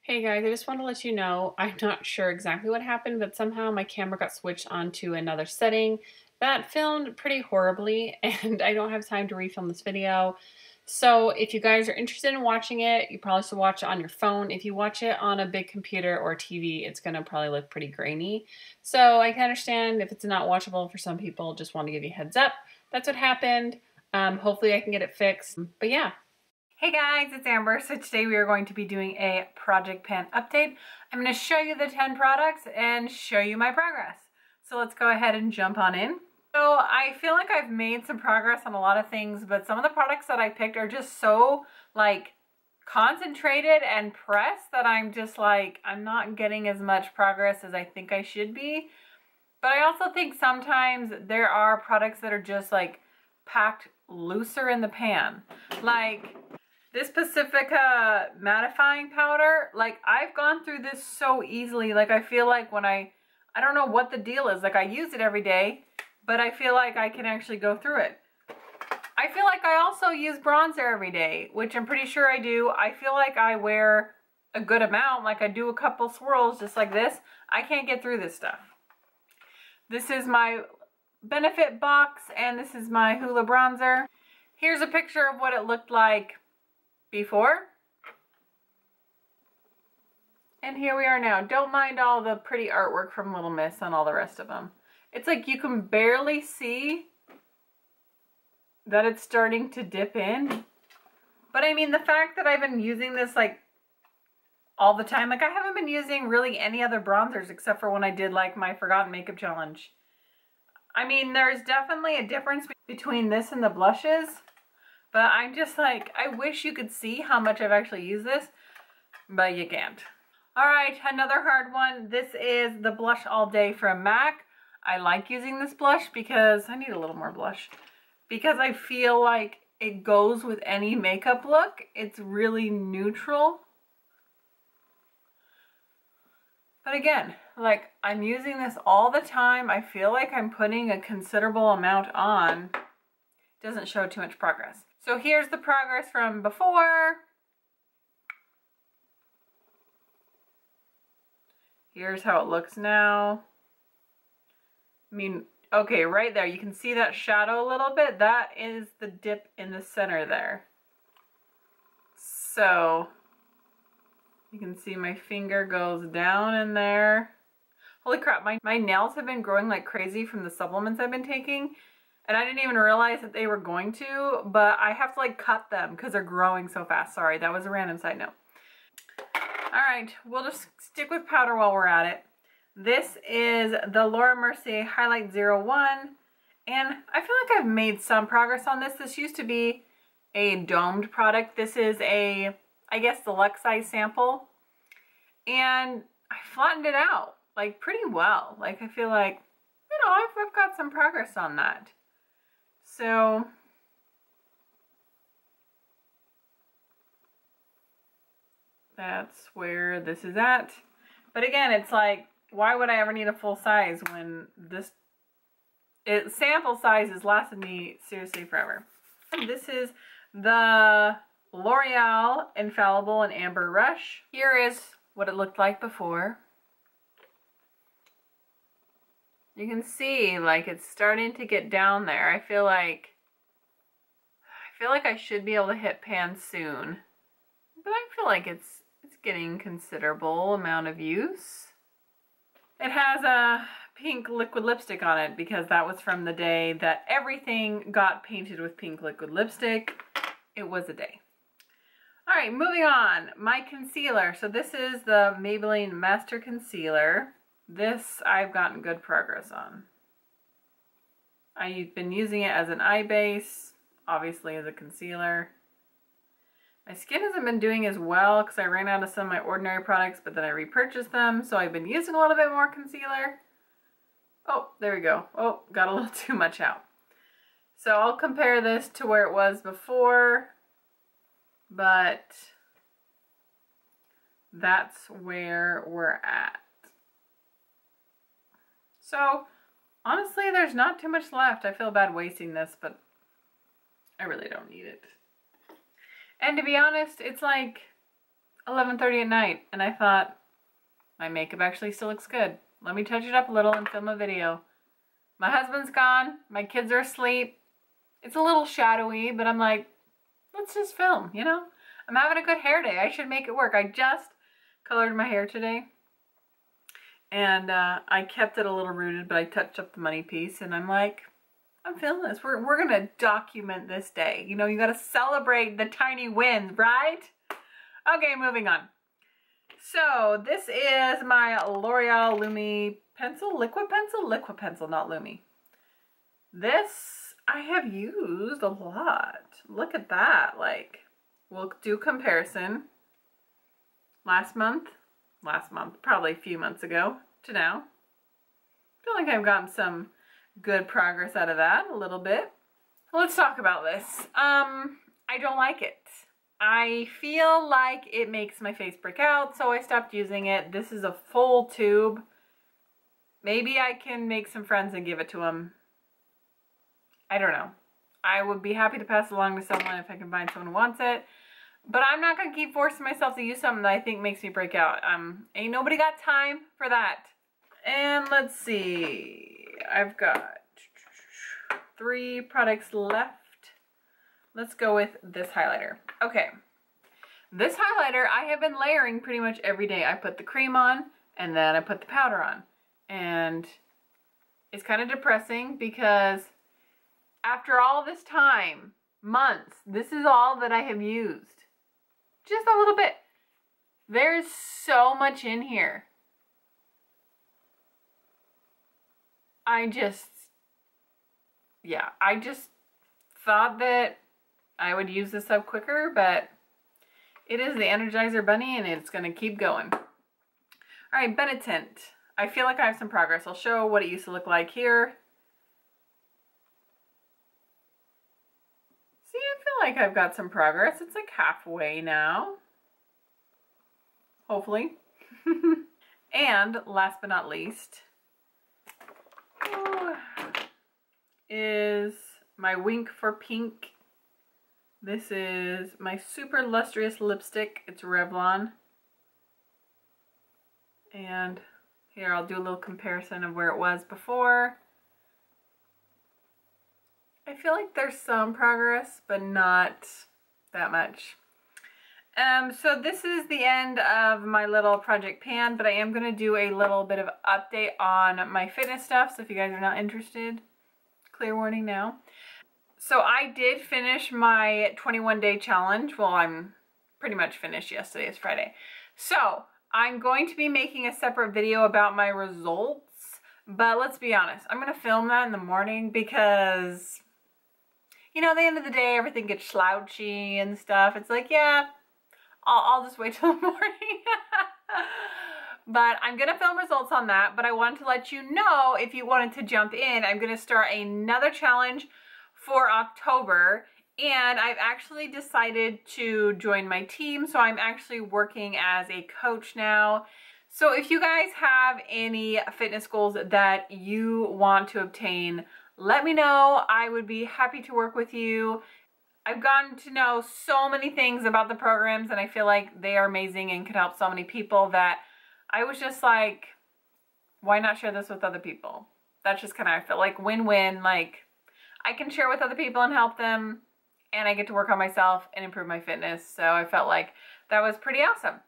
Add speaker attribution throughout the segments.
Speaker 1: Hey guys, I just want to let you know, I'm not sure exactly what happened, but somehow my camera got switched onto another setting that filmed pretty horribly, and I don't have time to refilm this video. So if you guys are interested in watching it, you probably should watch it on your phone. If you watch it on a big computer or TV, it's going to probably look pretty grainy. So I can understand if it's not watchable for some people, just want to give you a heads up. That's what happened. Hopefully I can get it fixed. But yeah.
Speaker 2: Hey guys, it's Amber. So today we are going to be doing a project pan update. I'm going to show you the 10 products and show you my progress. So let's go ahead and jump on in. So I feel like I've made some progress on a lot of things, but some of the products that I picked are just so like concentrated and pressed that I'm just like, I'm not getting as much progress as I think I should be. But I also think sometimes there are products that are just like packed looser in the pan. Like this Pacifica mattifying powder, like I've gone through this so easily. Like I feel like when I don't know what the deal is. Like I use it every day, but I feel like I can actually go through it. I feel like I also use bronzer every day, which I'm pretty sure I do. I feel like I wear a good amount, like I do a couple swirls just like this. I can't get through this stuff. This is my Benefit box and this is my Hoola bronzer. Here's a picture of what it looked like before. And here we are now. Don't mind all the pretty artwork from Little Miss on all the rest of them. It's like you can barely see that it's starting to dip in. But I mean, the fact that I've been using this like all the time, like I haven't been using really any other bronzers except for when I did like my Forgotten Makeup Challenge. I mean, there's definitely a difference between this and the blushes. But I'm just like, I wish you could see how much I've actually used this, but you can't. All right, another hard one. This is the Blush All Day from MAC. I like using this blush because I need a little more blush. Because I feel like it goes with any makeup look. It's really neutral. But again, like I'm using this all the time. I feel like I'm putting a considerable amount on. Doesn't show too much progress. So here's the progress from before. Here's how it looks now. I mean, okay, right there, you can see that shadow a little bit. That is the dip in the center there. So you can see my finger goes down in there. Holy crap, my nails have been growing like crazy from the supplements I've been taking. And I didn't even realize that they were going to, but I have to like cut them because they're growing so fast. Sorry, that was a random side note. All right, we'll just stick with powder while we're at it. This is the Laura Mercier Highlight 01. And I feel like I've made some progress on this. This used to be a domed product. This is a, I guess, deluxe size sample. And I flattened it out like pretty well. Like I feel like, you know, I've got some progress on that. So that's where this is at. But again, it's like, why would I ever need a full size when this sample size has lasted me seriously forever. And this is the L'Oreal Infallible in Amber Rush. Here is what it looked like before. You can see like it's starting to get down there. I feel like I should be able to hit pan soon. But I feel like it's getting considerable amount of use. It has a pink liquid lipstick on it because that was from the day that everything got painted with pink liquid lipstick. It was a day. All right, moving on. My concealer. So this is the Maybelline Master Concealer. This I've gotten good progress on. I've been using it as an eye base, obviously as a concealer. My skin hasn't been doing as well because I ran out of some of my Ordinary products, but then I repurchased them, so I've been using a little bit more concealer. Oh, there we go. Oh, got a little too much out. So I'll compare this to where it was before, but that's where we're at. So honestly, there's not too much left. I feel bad wasting this, but I really don't need it. And to be honest, it's like 11:30 at night, and I thought, my makeup actually still looks good. Let me touch it up a little and film a video. My husband's gone, my kids are asleep. It's a little shadowy, but I'm like, let's just film, you know? I'm having a good hair day. I should make it work. I just colored my hair today. And I kept it a little rooted, but I touched up the money piece, and I'm like, I'm feeling this. We're gonna document this day. You know, you gotta celebrate the tiny wins, right? Okay, moving on. So this is my L'Oreal Lumi pencil, liquid pencil, not Lumi. This I have used a lot. Look at that. Like, we'll do comparison. Last month, probably a few months ago to now. I feel like I've gotten some good progress out of that, a little bit. Let's talk about this. I don't like it. I feel like it makes my face break out, so I stopped using it. This is a full tube. Maybe I can make some friends and give it to them. I don't know. I would be happy to pass it along to someone if I can find someone who wants it. But I'm not going to keep forcing myself to use something that I think makes me break out. Ain't nobody got time for that. And let's see. I've got 3 products left. Let's go with this highlighter. Okay. This highlighter I have been layering pretty much every day. I put the cream on and then I put the powder on. And it's kind of depressing because after all this time, months, this is all that I have used. Just a little bit. There's so much in here. I just thought that I would use this up quicker, but it is the Energizer Bunny and it's going to keep going. All right, Benetint. I feel like I have some progress. I'll show what it used to look like here. See, I feel like I've got some progress. It's like halfway now. Hopefully. And last but not least is my Wink for Pink. This is my super lustrous lipstick. It's Revlon. And here I'll do a little comparison of where it was before. I feel like there's some progress, but not that much. So this is the end of my little project pan, but I am going to do a little bit of update on my fitness stuff. So if you guys are not interested, clear warning now. So I did finish my 21-day challenge. Well, I'm pretty much finished. Yesterday is Friday. So I'm going to be making a separate video about my results, but let's be honest, I'm going to film that in the morning because, you know, at the end of the day, everything gets slouchy and stuff. It's like, yeah, I'll just wait till the morning. But I'm going to film results on that, but I wanted to let you know if you wanted to jump in, I'm going to start another challenge for October, and I've actually decided to join my team, so I'm actually working as a coach now. So if you guys have any fitness goals that you want to obtain, let me know. I would be happy to work with you. I've gotten to know so many things about the programs, and I feel like they are amazing and can help so many people that I was just like, why not share this with other people? That's just kind of, I feel like win-win. Like, I can share with other people and help them, and I get to work on myself and improve my fitness. So I felt like that was pretty awesome.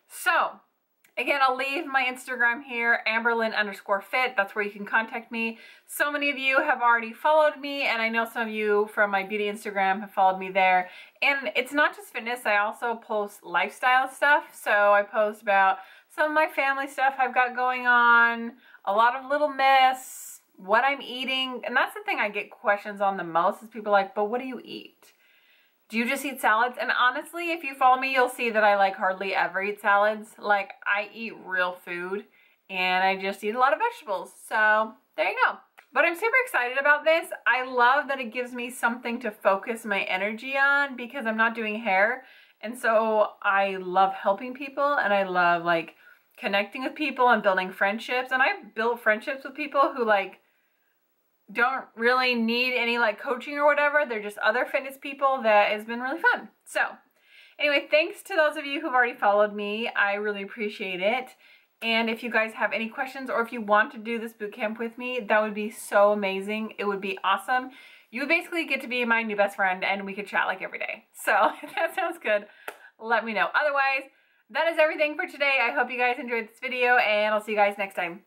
Speaker 2: So again, I'll leave my Instagram here, amberlyn_fit. That's where you can contact me. So many of you have already followed me, and I know some of you from my beauty Instagram have followed me there. And it's not just fitness, I also post lifestyle stuff. So I post about some of my family stuff I've got going on, a lot of little mess, what I'm eating. And that's the thing I get questions on the most is people like, but what do you eat? Do you just eat salads? And honestly, if you follow me, you'll see that I like hardly ever eat salads. Like, I eat real food and I just eat a lot of vegetables. So there you go. But I'm super excited about this. I love that it gives me something to focus my energy on because I'm not doing hair. And so I love helping people, and I love like connecting with people and building friendships. And I've built friendships with people who like don't really need any like coaching or whatever. They're just other fitness people that has been really fun. So Anyway, thanks to those of you who've already followed me. I really appreciate it. And if you guys have any questions or if you want to do this boot camp with me, that would be so amazing. It would be awesome. You would basically get to be my new best friend and we could chat like every day. So if that sounds good, let me know. Otherwise, that is everything for today. I hope you guys enjoyed this video and I'll see you guys next time.